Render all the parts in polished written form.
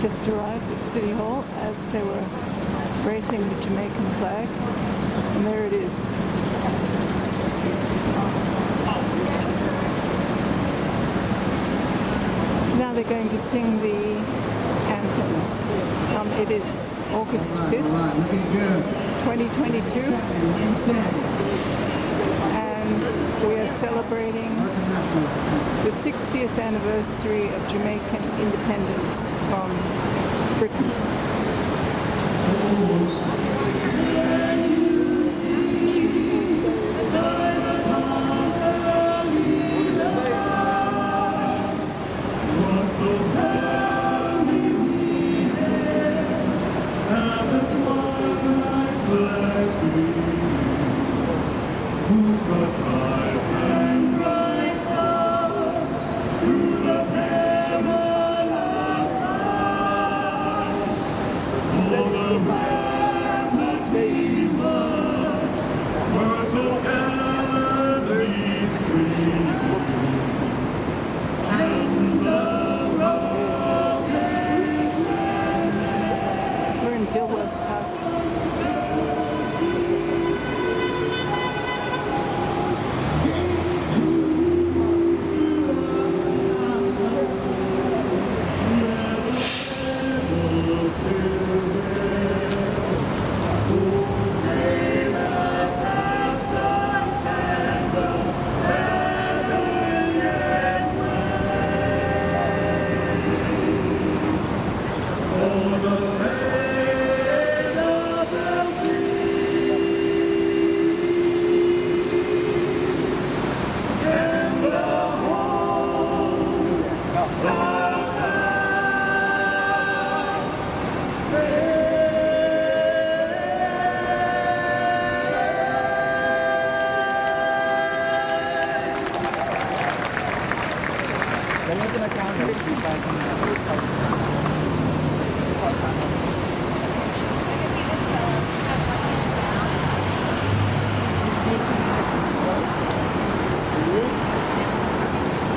just arrived at City Hall as they were raising the Jamaican flag, and there it is. Now they're going to sing the anthems. It is August 5th, 2022, and we are celebrating the 60th anniversary of Jamaican independence from Britain.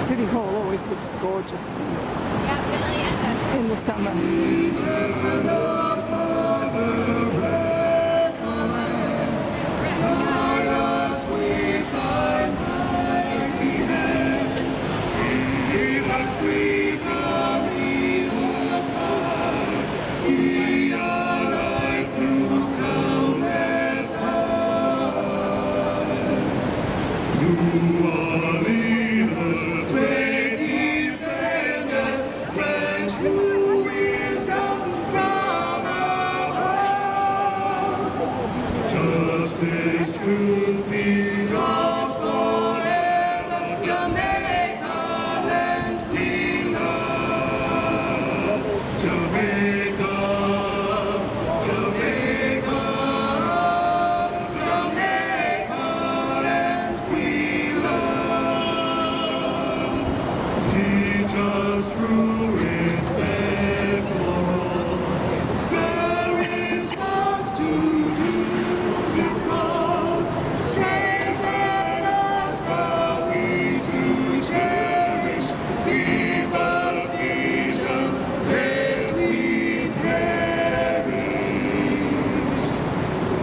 City Hall always looks gorgeous in the summer. Truth belongs forever, Jamaica, land we love. Jamaica, Jamaica, Jamaica, land we love. Teach us true respect for all. The response to duty's call. Strengthen us, for we to cherish. Give us vision, lest we perish.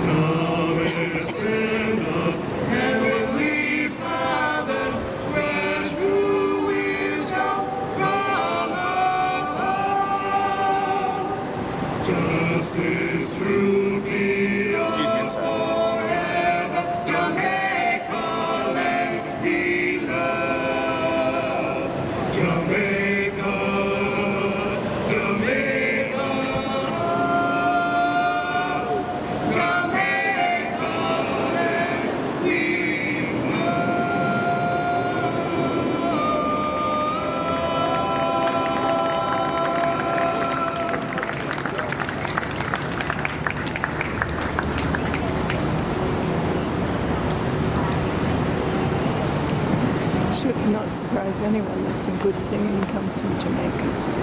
Now send us, Heavenly Father, grant true wisdom from above. Justice, truth be us forever. Jamaica, land we love. Jamaica, Jamaica, Jamaica, land we Should not surprise anyone that some good singing comes from Jamaica.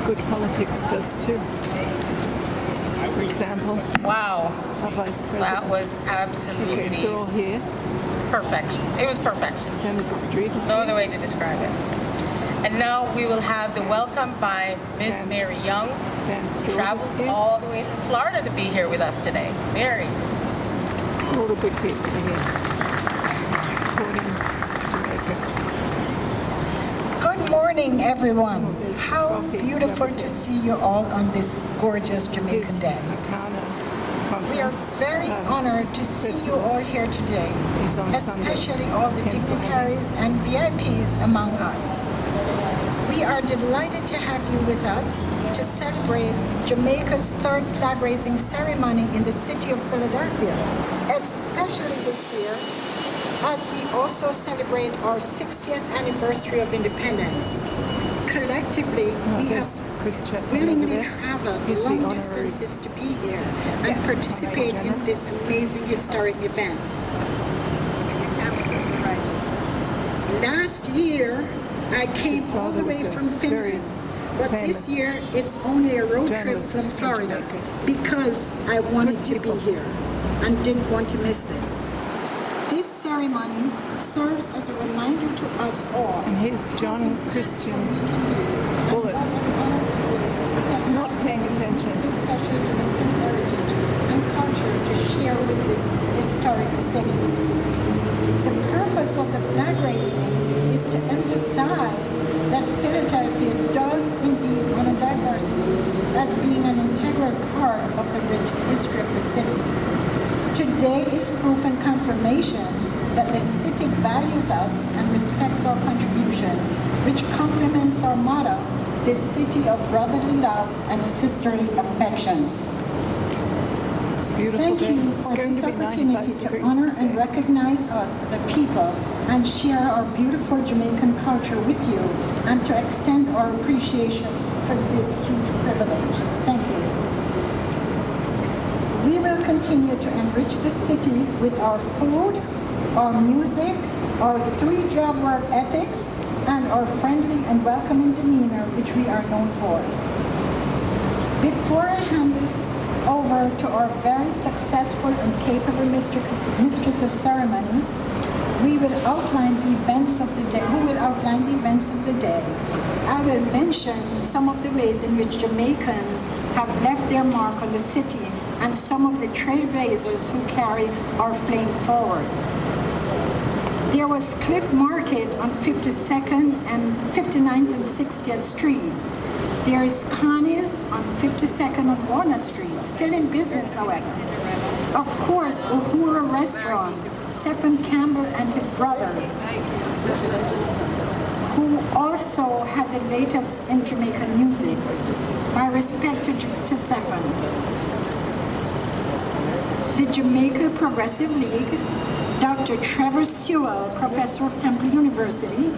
Good politics does too. For example, Wow, our Vice President. that was absolutely Okay, they're all here. perfection. It was perfection. Senator Street is No here. other way to describe it. And now we will have the welcome by Miss Mary Young, Stan Straughter traveled here. all the way from Florida to be here with us today. Mary. All the good people are here supporting Jamaica. Good morning, everyone. Oh, there's How coffee, beautiful Jamaica. to see you all on this gorgeous Jamaican His day. Makana We are conference, very honored to see you festival all here today, is on Sunday, especially all the Pennsylvania. dignitaries and VIPs among us. We are delighted to have you with us to celebrate Jamaica's third flag raising ceremony in the city of Philadelphia, especially this year as we also celebrate our 60th anniversary of independence. Collectively, we have there's Chris Chaplin willingly over there. traveled He's the long honorary distances to be here and participate in this amazing historic event. Last year, I came His all father the was way a from very Finland, but this famous year it's only a road trip journalist from in Florida Jamaica. because I wanted to be people. here and didn't want to miss this. This ceremony serves as a reminder to us all And here's John Christian Bullet, not paying attention. this special Jamaican heritage and culture to share with this historic city. The purpose of the flag raising is to emphasize that Philadelphia does indeed honor diversity as being an integral part of the rich history of the city. Today is proof and confirmation that the city values us and respects our contribution, which complements our motto, the city of brotherly love and sisterly affection. It's a beautiful Thank day. you It's for going this to be 95 opportunity to degrees honor today. and recognize us as a people and share our beautiful Jamaican culture with you and to extend our appreciation for this huge privilege. Thank you. We will continue to enrich the city with our food, our music, our three-job work ethics, and our friendly and welcoming demeanor, which we are known for. Before I hand this over to our very successful and capable mistress of ceremony, we will outline the events of the day. Who will outline the events of the day? I will mention some of the ways in which Jamaicans have left their mark on the city and some of the trailblazers who carry our flame forward. There was Cliff Market on 52nd and 59th and 60th Street. There is Connie's on 52nd and Walnut Street, still in business, however. Of course, Uhura Restaurant, Stephen Campbell and his brothers, who also had the latest in Jamaican music. My respect to Stephen. The Jamaica Progressive League, Dr. Trevor Sewell, professor of Temple University,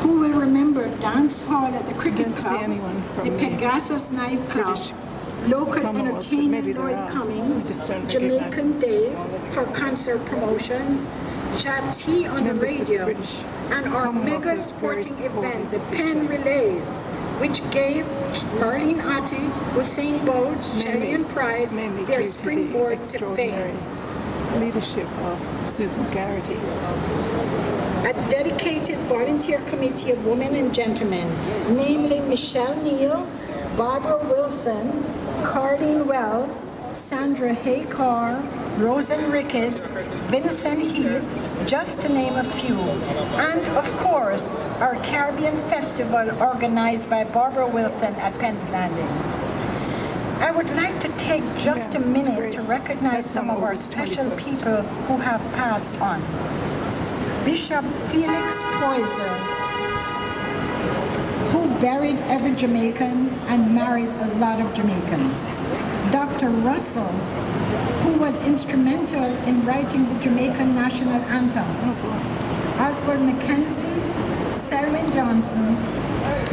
who will remember dance hall at the cricket don't see club, anyone from the the Pegasus nightclub, British local Commonwealth, but maybe entertainer there Lloyd are. Cummings, We just don't Jamaican Dave for concert promotions, Jati on the Members of the radio, British and our Commonwealth mega are very sporting supportive event, the of Penn each other. Relays, which gave Marlene Otti, Usain Bolt, Shelley and Price mainly their due to the springboard to extraordinary fame. leadership of Susan Garrity. A dedicated volunteer committee of women and gentlemen, namely Michelle Neal, Barbara Wilson, Cardine Wells, Sandra Haycar, Rosen Ricketts, Vincent Heath, just to name a few. And of course, our Caribbean Festival organized by Barbara Wilson at Penn's Landing. I would like to take just a it's minute great. to recognize That's some on of our August special 21st. people who have passed on. Bishop Felix Poyser, who buried every Jamaican and married a lot of Jamaicans. Dr. Russell, who was instrumental in writing the Jamaican national anthem. Oswald Mackenzie, Selwyn Johnson,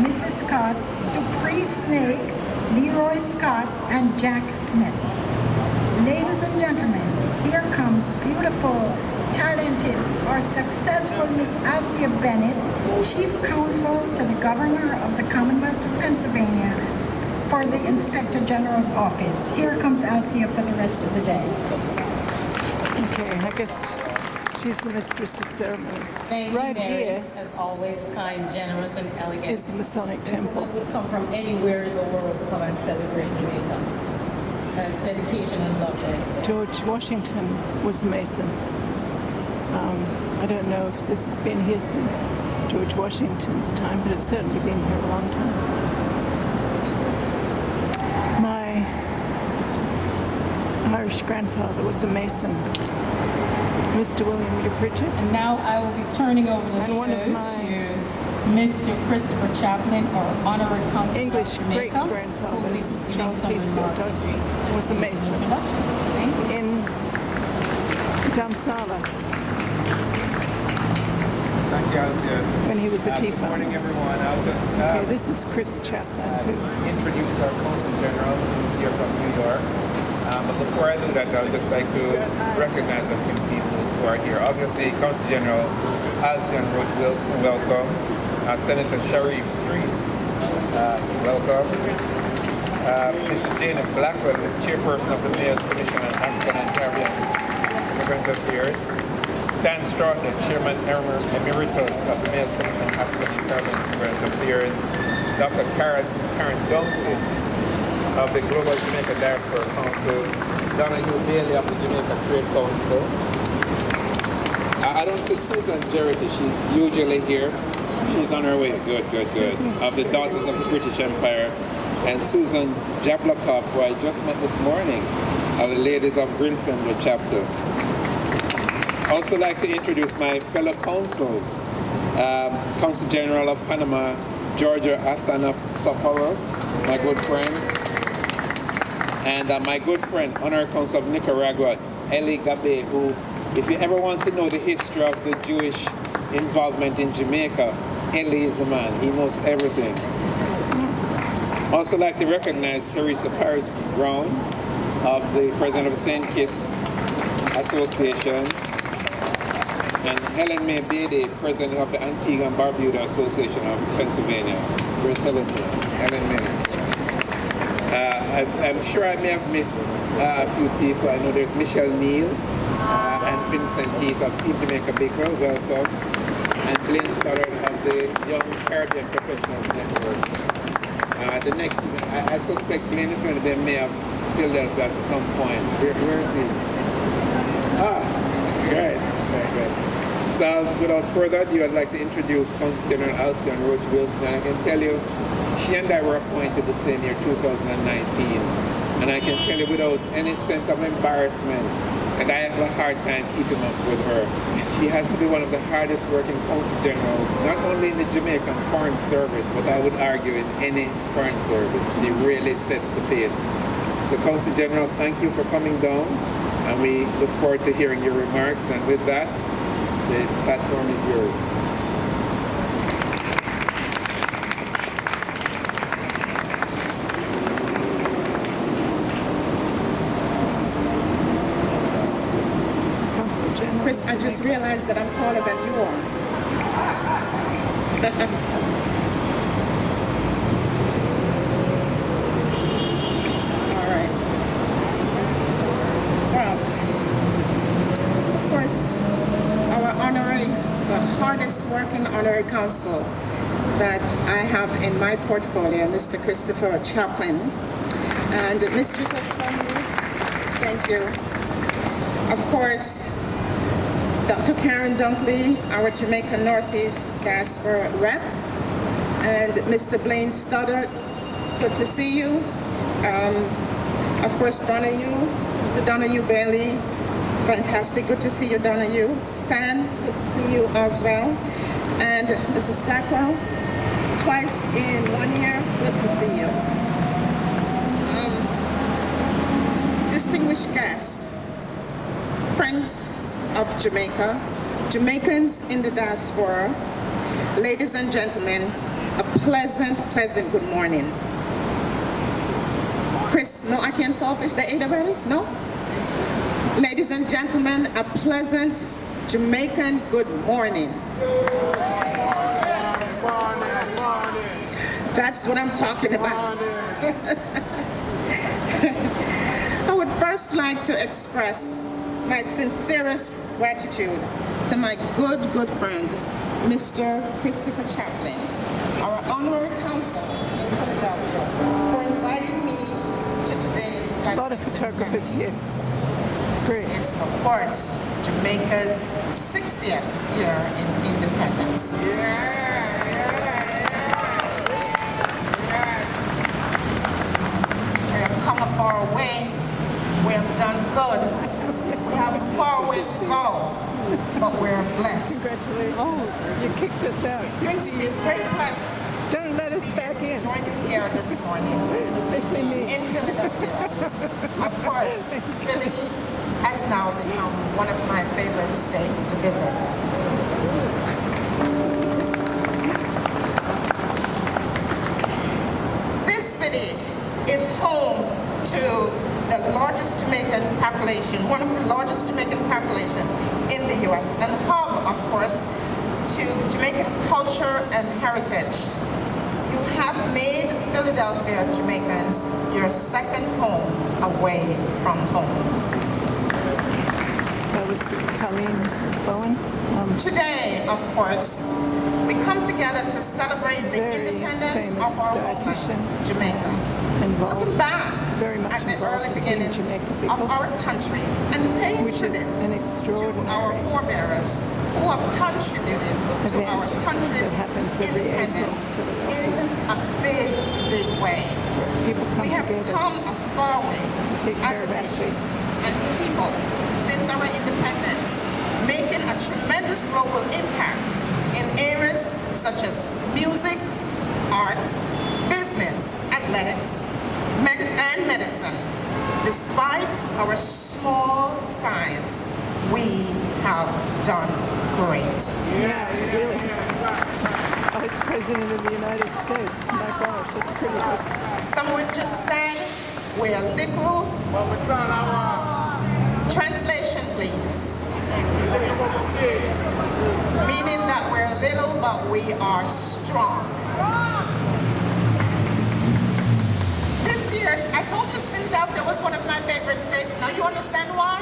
Mrs. Scott, Dupree Snake, Leroy Scott, and Jack Smith. Ladies and gentlemen, here comes beautiful, talented, or successful Miss Althea Bennett, Chief Counsel to the Governor of the Commonwealth of Pennsylvania for the Inspector General's office. Here comes Althea for the rest of the day. Okay, I guess She's the mistress of ceremonies. Thank Right you, Mary. here As always, kind, generous, and elegant. is the Masonic Temple. People would come from anywhere in the world to come and celebrate Jamaica. That's dedication and love right there. George Washington was a Mason. I don't know if this has been here since George Washington's time, but it's certainly been here a long time. My Irish grandfather was a Mason, Mr. William U. Pritchard. And now I will be turning over the And show one of my to Mr. Christopher Chaplin, or honorary consulate English of Jamaica, who will be great-grandfathers, giving Charles some Heathfield remarks Dodgson, and was a some Mason introduction. Thank you. in Dunsala Thank you, Althea. when he was a tea Good morning, farmer. everyone. I'll just Okay, this is Chris Chaplin. introduce our Consul General, who's here from New York. But before I do that, I'd just like to recognize a few people who are here. Obviously, Consul General Hon Stan Straughter, welcome. Senator Sharif Street, welcome. Mrs. Jannie Blackwell is chairperson of the Mayor's Commission on African and Caribbean Immigrant Affairs. Stan Straughter, Chairman Emeritus of the Mayor's Commission on African and Caribbean Immigrant Affairs. Dr. Karen Dunkley of the Global Jamaica Diaspora Council. Donahue Bailey of the Jamaica Trade Council. I don't see Susan Jerity, she's usually here. She's on her way. Good. Of the Daughters of the British Empire. And Susan Jablakov, who I just met this morning, of the Ladies of Grinfield chapter. Also like to introduce my fellow consuls. Consul General of Panama, Georgia Athanasopoulos, my good friend. And my good friend, Honorary Consul of Nicaragua, Eli Gabe, who, if you ever want to know the history of the Jewish involvement in Jamaica, Eli is the man. He knows everything. Also like to recognize Teresa Paris Brown of the President of St. Kitts Association, and Helen May Beatty, President of the Antigua and Barbuda Association of Pennsylvania. Where's Helen May? Helen May. I'm sure I may have missed a few people. I know there's Michelle Neal and Vincent Heath of Team Jamaica Baker, welcome. And Blaine Stoddard of the Young Caribbean Professionals Network. The next, I suspect Blaine is going to be a mayor of Philadelphia at some point. Where is he? Great. So without further ado, I'd like to introduce Consul General Alcion Roach Wilson. And I can tell you, she and I were appointed the same year, 2019. And I can tell you without any sense of embarrassment, and I have a hard time keeping up with her. She has to be one of the hardest working Consul Generals, not only in the Jamaican Foreign Service, but I would argue in any foreign service. She really sets the pace. So Consul General, thank you for coming down, and we look forward to hearing your remarks. And with that, the platform is yours. Chris, I just realized that I'm taller than you are. All right. Well, of course, our honorary, the hardest working honorary consul that I have in my portfolio, Mr. Christopher Chaplin, and Mistress of Family, thank you. Of course, Dr. Karen Dunkley, our Jamaica Northeast Diaspora Rep, and Mr. Blaine Stoddard, good to see you. Of course, Donahue, Mr. Donahue Bailey, fantastic, good to see you, Donahue. Stan, good to see you as well. And Mrs. Blackwell, twice in 1 year, good to see you. Distinguished guest, friends of Jamaica, Jamaicans in the diaspora, ladies and gentlemen, a pleasant good morning. Chris, no, I can't saltfish, they ate already? No? Ladies and gentlemen, a pleasant Jamaican good morning. That's what I'm talking about. I would first like to express my sincerest gratitude to my good friend, Mr. Christopher Chaplin, our honorary consul in Philadelphia, for inviting me to today's A lot of photographers here. It's great. It's, of course, Jamaica's 60th year in independence. We have come a far way. We have done good. We have a far way to go, but we're blessed. Congratulations. Oh, you kicked us out. It brings 60 me years great ago. pleasure Don't let us back to in, join you here this morning especially me. in Philadelphia. Of course, Philly has now become one of my favorite states to visit. This city is home to the largest Jamaican population, one of the largest Jamaican population in the U.S., and hub, of course, to the Jamaican culture and heritage. You have made Philadelphia, Jamaicans, your second home away from home. That was Colleen Bowen. Today, of course, we come together to celebrate the Very independence famous of our dietitian homeland, Jamaica. involved, Looking back very much at the involved early in Team beginnings Jamaica of people, our country and paying which is tribute an to our extraordinary forebearers who have contributed to event our country's that happens every April independence in in a big way. where people come We have together come a far way to take as care a of nation athletes. and people since our independence, making a tremendous global impact in areas such as music, arts, business, athletics, and medicine. Despite our small size, we have done great. Yeah, really. Vice President of the United States. My gosh, that's pretty good. Someone just said, we're little. Translation, please. Meaning that we're little, but we are strong. This year's, I told you Philadelphia was one of my favorite states. Now you understand why?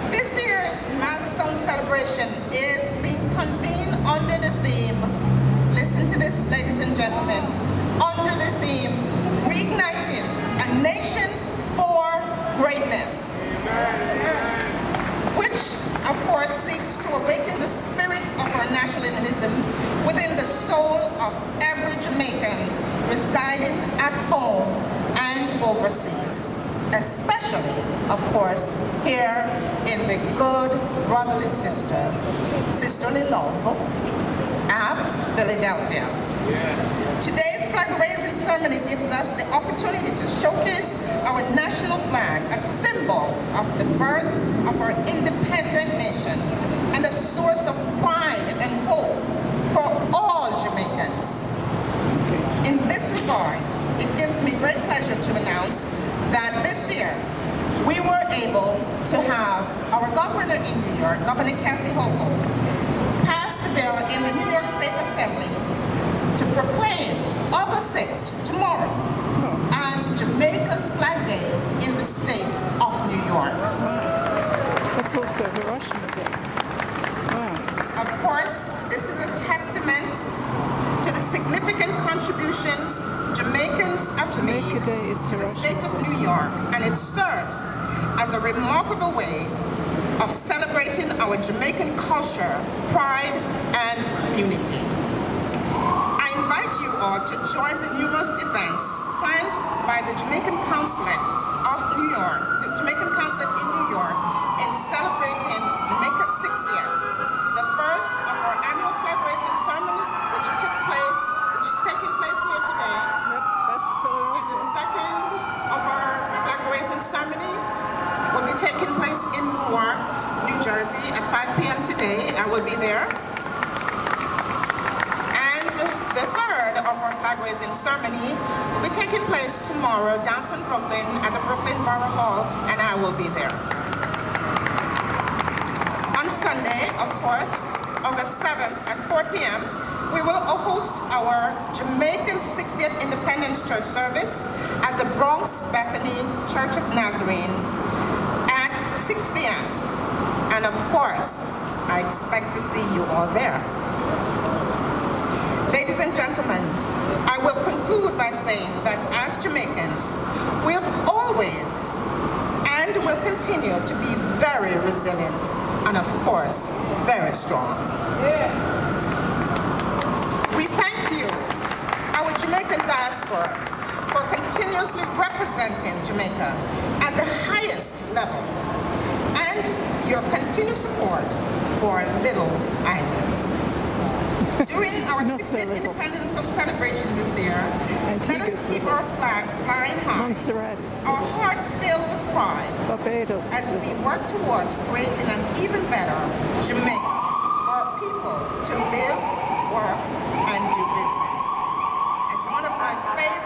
This year's milestone celebration is being convened under the theme, listen to this, ladies and gentlemen, under the theme, Reigniting a Nation for Greatness, which, of course, seeks to awaken the spirit of our nationalism within the soul of every Jamaican residing at home and overseas, especially, of course, here in the good brotherly sisterly love of Philadelphia. Today's flag raising ceremony gives us the opportunity to showcase our national flag, a symbol of the birth of our independent nation and a source of pride and hope for all Jamaicans. In this regard, it gives me great pleasure to announce that this year we were able to have our governor in New York, Governor Kathy Hochul, pass the bill in the New York State Assembly to proclaim August 6th, tomorrow, as Jamaica's Flag Day in the state of New York. That's also Hiroshima Day. Wow. Of course, this is a testament to the significant contributions Jamaicans have made Jamaica Day is to the state Hiroshima of Day. New York, and it serves as a remarkable way of celebrating our Jamaican culture, pride, and community. I invite you all to join the numerous events planned by the Jamaican Consulate of New York, the Jamaican Consulate in New York, in celebrating Jamaica's 60th, the first of our annual flag raising ceremony, which is taking place here today. Yep, that's And the second of our flag raising ceremony will be taking place in Newark, New Jersey at 5 p.m. today. I will be there. And the third of our flag raising ceremony will be taking place tomorrow downtown Brooklyn at the Brooklyn Borough Hall, and I will be there. On Sunday, of course, August 7th at 4 p.m., we will host our Jamaican 60th Independence Church service at the Bronx Bethany Church of Nazarene at 6 p.m. And of course, I expect to see you all there. Ladies and gentlemen, I will conclude by saying that as Jamaicans, we have always and will continue to be very resilient and, of course, very strong. We thank you, our Jamaican diaspora, for continuously representing Jamaica at the highest level and your continued support for Little Island. During our 60th independence of celebration this year, let us keep our flag flying high, Montserrat is our hearts filled with pride, Barbados as is we work towards creating an even better Jamaica for people to live, work, and do business. As one of my favorite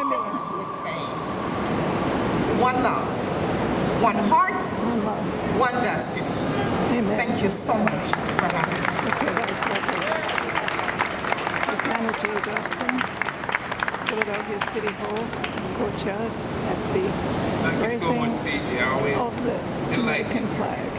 singers would say, one love, one heart, one destiny. Amen. Thank you so much for having me. Okay, that was lovely. Susanna J. Dawson, Philadelphia City Hall, courtyard at the Thank you so much, raising CJ. I always of the delight Jamaican flag.